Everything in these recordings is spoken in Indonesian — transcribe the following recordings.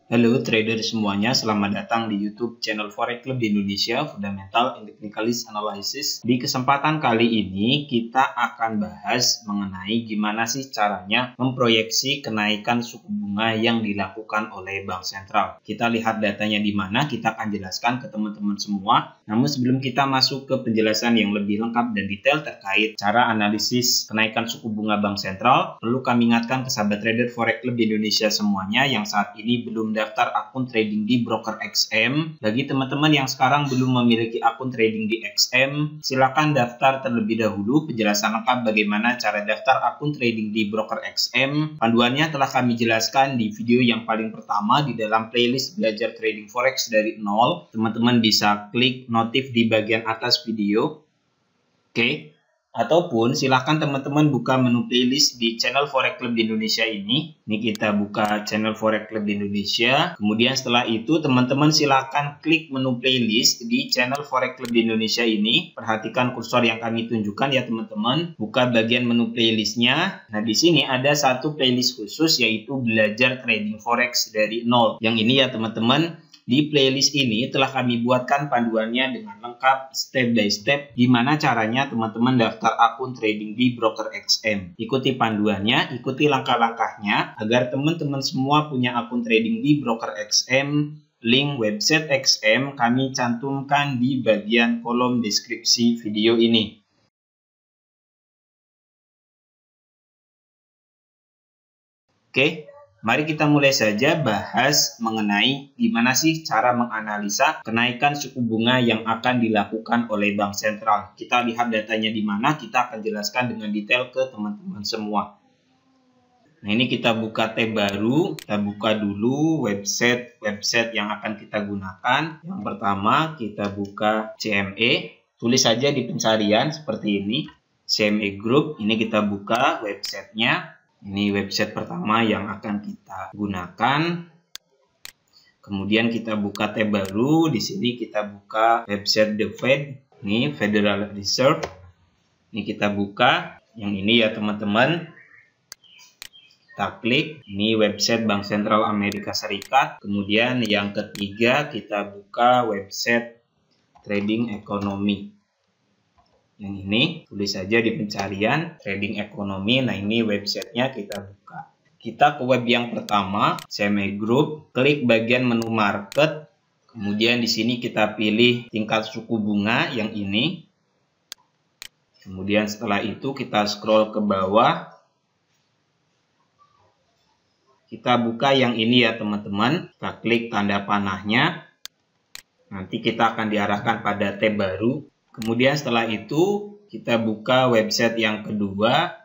Halo trader semuanya, selamat datang di YouTube channel Forex Club di Indonesia, Fundamental and Technicalist Analysis. Di kesempatan kali ini kita akan bahas mengenai gimana sih caranya memproyeksi kenaikan suku bunga yang dilakukan oleh Bank Sentral. Kita lihat datanya di mana, kita akan jelaskan ke teman-teman semua. Namun sebelum kita masuk ke penjelasan yang lebih lengkap dan detail terkait cara analisis kenaikan suku bunga Bank Sentral, perlu kami ingatkan ke sahabat trader Forex Club di Indonesia semuanya yang saat ini belum daftar akun trading di broker XM. Bagi teman-teman yang sekarang belum memiliki akun trading di XM, silakan daftar terlebih dahulu. Penjelasan lengkap bagaimana cara daftar akun trading di broker XM, panduannya telah kami jelaskan di video yang paling pertama di dalam playlist belajar trading forex dari nol. Teman-teman bisa klik notif di bagian atas video. Oke. Ataupun silahkan teman-teman buka menu playlist di channel Forex Club di Indonesia ini. Ini kita buka channel Forex Club di Indonesia. Kemudian setelah itu teman-teman silahkan klik menu playlist di channel Forex Club di Indonesia ini. Perhatikan kursor yang kami tunjukkan ya teman-teman. Buka bagian menu playlistnya. Nah di sini ada satu playlist khusus yaitu belajar trading forex dari nol. Yang ini ya teman-teman. Di playlist ini telah kami buatkan panduannya dengan lengkap step by step gimana caranya teman-teman daftar akun trading di broker XM. Ikuti panduannya, ikuti langkah-langkahnya agar teman-teman semua punya akun trading di broker XM. Link website XM kami cantumkan di bagian kolom deskripsi video ini. Oke. Mari kita mulai saja bahas mengenai gimana sih cara menganalisa kenaikan suku bunga yang akan dilakukan oleh Bank Sentral. Kita lihat datanya di mana, kita akan jelaskan dengan detail ke teman-teman semua. Nah ini kita buka tab baru, kita buka dulu website yang akan kita gunakan. Yang pertama kita buka CME, tulis saja di pencarian seperti ini, CME Group. Ini kita buka websitenya. Ini website pertama yang akan kita gunakan. Kemudian kita buka tab baru. Di sini kita buka website The Fed. Ini Federal Reserve. Ini kita buka. Yang ini ya teman-teman. Kita klik. Ini website Bank Sentral Amerika Serikat. Kemudian yang ketiga kita buka website Trading Economy. Yang ini tulis saja di pencarian trading ekonomi. Nah ini websitenya kita buka. Kita ke web yang pertama, CME Group, klik bagian menu market. Kemudian di sini kita pilih tingkat suku bunga yang ini. Kemudian setelah itu kita scroll ke bawah. Kita buka yang ini ya teman-teman. Kita klik tanda panahnya. Nanti kita akan diarahkan pada tab baru. Kemudian setelah itu kita buka website yang kedua.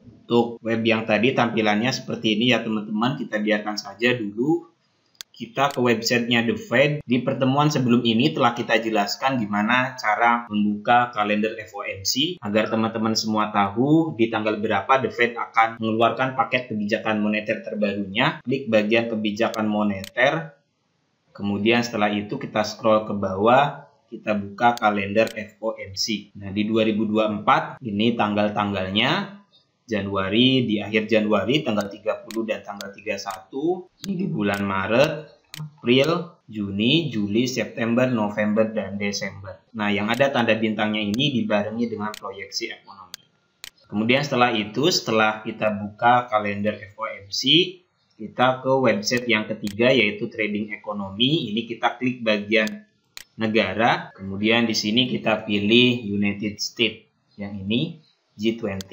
Untuk web yang tadi tampilannya seperti ini ya teman-teman. Kita biarkan saja dulu. Kita ke websitenya The Fed. Di pertemuan sebelum ini telah kita jelaskan gimana cara membuka kalender FOMC. Agar teman-teman semua tahu di tanggal berapa The Fed akan mengeluarkan paket kebijakan moneter terbarunya. Klik bagian kebijakan moneter. Kemudian setelah itu kita scroll ke bawah. Kita buka kalender FOMC. Nah, di 2024 ini tanggal-tanggalnya. Januari, di akhir Januari tanggal 30 dan tanggal 31. Ini di bulan Maret, April, Juni, Juli, September, November, dan Desember. Nah, yang ada tanda bintangnya ini dibarengi dengan proyeksi ekonomi. Kemudian setelah itu, setelah kita buka kalender FOMC, kita ke website yang ketiga yaitu Trading Economy. Ini kita klik bagian negara, kemudian di sini kita pilih United States, yang ini G20.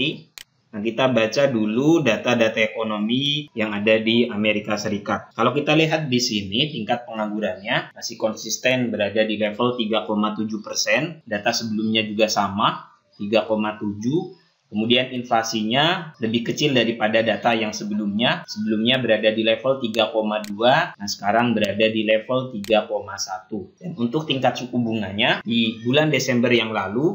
Nah, kita baca dulu data-data ekonomi yang ada di Amerika Serikat. Kalau kita lihat di sini tingkat penganggurannya masih konsisten berada di level 3,7%. Data sebelumnya juga sama, 3,7%. Kemudian inflasinya lebih kecil daripada data yang sebelumnya. Sebelumnya berada di level 3,2, nah sekarang berada di level 3,1. Dan untuk tingkat suku bunganya, di bulan Desember yang lalu,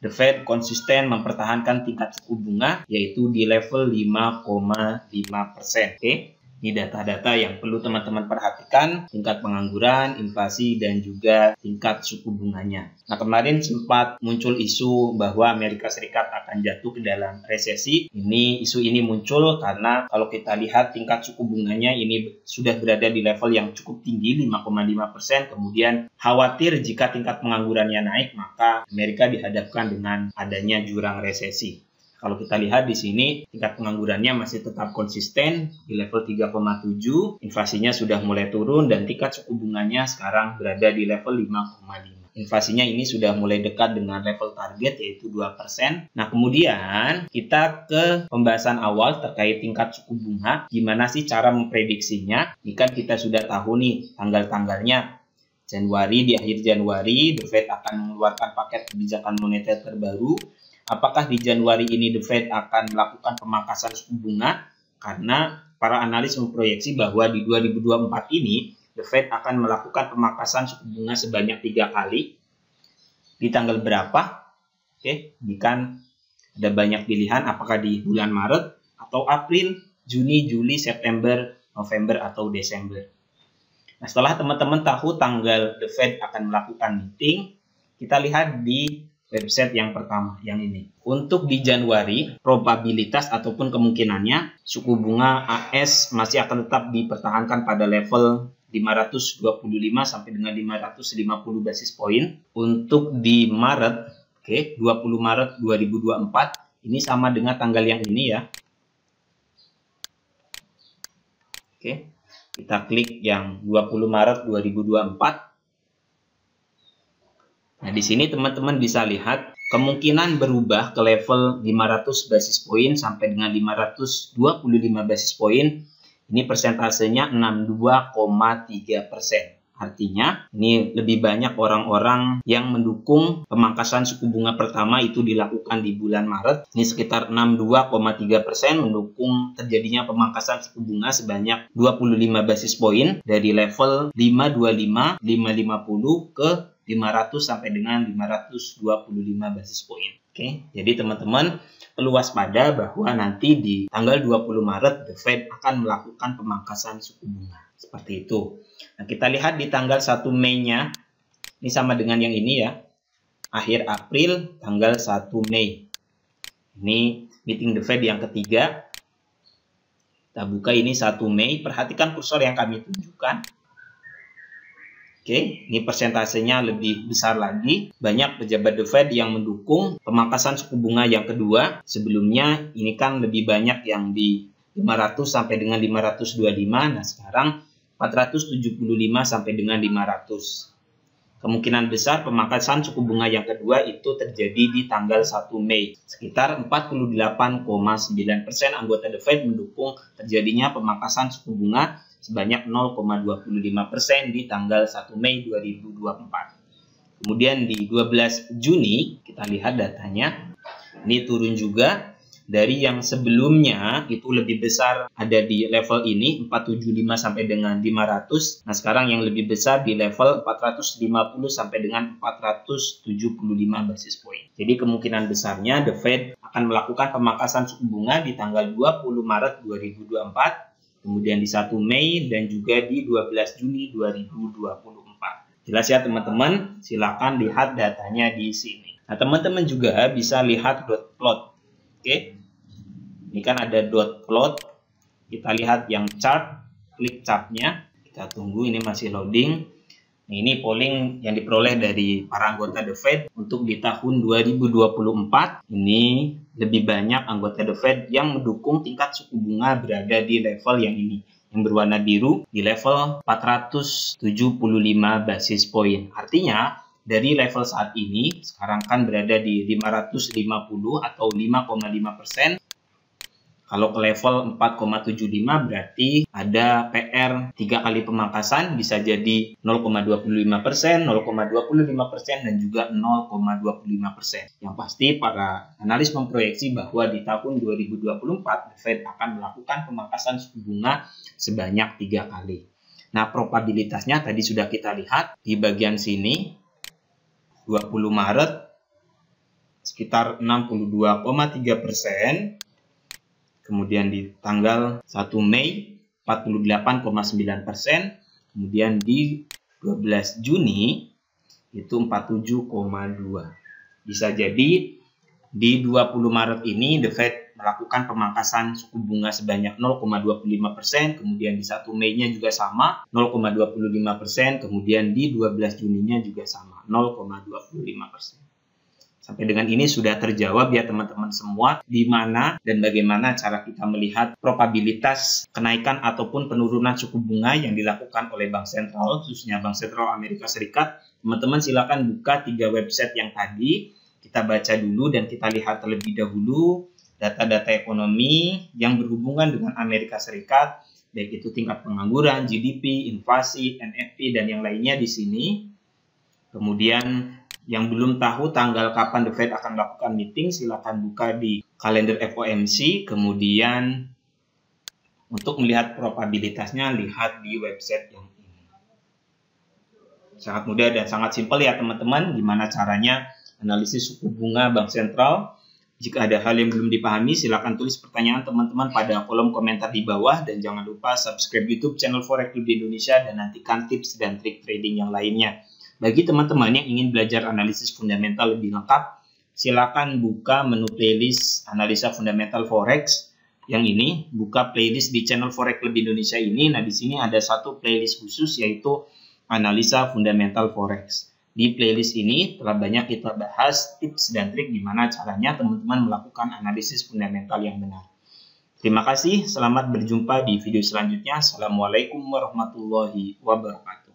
The Fed konsisten mempertahankan tingkat suku bunga, yaitu di level 5,5%. Oke. Ini data-data yang perlu teman-teman perhatikan, tingkat pengangguran, inflasi, dan juga tingkat suku bunganya. Nah, kemarin sempat muncul isu bahwa Amerika Serikat akan jatuh ke dalam resesi. Isu ini muncul karena kalau kita lihat tingkat suku bunganya ini sudah berada di level yang cukup tinggi, 5,5%. Kemudian khawatir jika tingkat penganggurannya naik, maka Amerika dihadapkan dengan adanya jurang resesi. Kalau kita lihat di sini, tingkat penganggurannya masih tetap konsisten di level 3,7, inflasinya sudah mulai turun, dan tingkat suku bunganya sekarang berada di level 5,5. Inflasinya ini sudah mulai dekat dengan level target, yaitu 2%. Nah, kemudian kita ke pembahasan awal terkait tingkat suku bunga. Gimana sih cara memprediksinya? Ini kan kita sudah tahu nih tanggal-tanggalnya. Januari, di akhir Januari, The Fed akan mengeluarkan paket kebijakan moneter terbaru. Apakah di Januari ini The Fed akan melakukan pemangkasan suku bunga? Karena para analis memproyeksi bahwa di 2024 ini The Fed akan melakukan pemangkasan suku bunga sebanyak 3 kali. Di tanggal berapa? Oke, ini kan ada banyak pilihan, apakah di bulan Maret atau April, Juni, Juli, September, November, atau Desember. Nah, setelah teman-teman tahu tanggal The Fed akan melakukan meeting, kita lihat di website yang pertama, yang ini. Untuk di Januari, probabilitas ataupun kemungkinannya suku bunga AS masih akan tetap dipertahankan pada level 525 sampai dengan 550 basis poin. Untuk di Maret, 20 Maret 2024, ini sama dengan tanggal yang ini ya. Kita klik yang 20 Maret 2024. Nah, di sini teman-teman bisa lihat kemungkinan berubah ke level 500 basis poin sampai dengan 525 basis poin. Ini persentasenya 62,3%. Artinya, ini lebih banyak orang-orang yang mendukung pemangkasan suku bunga pertama itu dilakukan di bulan Maret. Ini sekitar 62,3% mendukung terjadinya pemangkasan suku bunga sebanyak 25 basis poin dari level 525, 550 ke 500 sampai dengan 525 basis poin. Jadi teman-teman perlu waspada bahwa nanti di tanggal 20 Maret The Fed akan melakukan pemangkasan suku bunga. Seperti itu. Nah, kita lihat di tanggal 1 Mei-nya, ini sama dengan yang ini ya. Akhir April, tanggal 1 Mei. Ini meeting The Fed yang ketiga. Kita buka ini 1 Mei, perhatikan kursor yang kami tunjukkan. Ini persentasenya lebih besar lagi. Banyak pejabat The Fed yang mendukung pemangkasan suku bunga yang kedua. Sebelumnya ini kan lebih banyak yang di 500 sampai dengan 525. Nah, sekarang 475 sampai dengan 500. Kemungkinan besar pemangkasan suku bunga yang kedua itu terjadi di tanggal 1 Mei. Sekitar 48,9% anggota The Fed mendukung terjadinya pemangkasan suku bunga sebanyak 0,25% di tanggal 1 Mei 2024. Kemudian di 12 Juni, kita lihat datanya, ini turun juga. Dari yang sebelumnya itu lebih besar ada di level ini 475 sampai dengan 500. Nah, sekarang yang lebih besar di level 450 sampai dengan 475 basis point. Jadi kemungkinan besarnya The Fed akan melakukan pemangkasan suku bunga di tanggal 20 Maret 2024, kemudian di 1 Mei dan juga di 12 Juni 2024. Jelas ya teman-teman? Silakan lihat datanya di sini. Nah, teman-teman juga bisa lihat dot plot. Ini kan ada dot plot. Kita lihat yang chart, klik chartnya. Kita tunggu, ini masih loading. Nah, ini polling yang diperoleh dari para anggota The Fed untuk di tahun 2024. Ini lebih banyak anggota The Fed yang mendukung tingkat suku bunga berada di level yang ini, yang berwarna biru, di level 475 basis point. Artinya dari level saat ini, sekarang kan berada di 550 atau 5,5%. Kalau ke level 4,75 berarti ada PR 3 kali pemangkasan, bisa jadi 0,25%, 0,25%, dan juga 0,25%. Yang pasti para analis memproyeksi bahwa di tahun 2024 The Fed akan melakukan pemangkasan suku bunga sebanyak 3 kali. Nah, probabilitasnya tadi sudah kita lihat di bagian sini. 20 Maret sekitar 62,3%. Kemudian di tanggal 1 Mei 48,9%, kemudian di 12 Juni itu 47,2%. Bisa jadi di 20 Maret ini The Fed melakukan pemangkasan suku bunga sebanyak 0,25%, kemudian di 1 Mei-nya juga sama 0,25%, kemudian di 12 Juni-nya juga sama 0,25%. Sampai dengan ini sudah terjawab ya teman-teman semua, di mana dan bagaimana cara kita melihat probabilitas kenaikan ataupun penurunan suku bunga yang dilakukan oleh Bank Sentral, khususnya Bank Sentral Amerika Serikat. Teman-teman silakan buka 3 website yang tadi, kita baca dulu dan kita lihat terlebih dahulu data-data ekonomi yang berhubungan dengan Amerika Serikat, baik itu tingkat pengangguran, GDP, inflasi, NFP, dan yang lainnya di sini. Kemudian yang belum tahu tanggal kapan The Fed akan melakukan meeting, silakan buka di kalender FOMC. Kemudian untuk melihat probabilitasnya, lihat di website yang ini. Sangat mudah dan sangat simpel ya teman-teman, gimana caranya analisis suku bunga Bank Sentral. Jika ada hal yang belum dipahami, silakan tulis pertanyaan teman-teman pada kolom komentar di bawah. Dan jangan lupa subscribe YouTube channel Forex Club Indonesia dan nantikan tips dan trik trading yang lainnya. Bagi teman-teman yang ingin belajar analisis fundamental lebih lengkap, silakan buka menu playlist analisa fundamental forex. Yang ini, buka playlist di channel Forex Club Indonesia ini. Nah, di sini ada satu playlist khusus yaitu analisa fundamental forex. Di playlist ini telah banyak kita bahas tips dan trik gimana caranya teman-teman melakukan analisis fundamental yang benar. Terima kasih, selamat berjumpa di video selanjutnya. Assalamualaikum warahmatullahi wabarakatuh.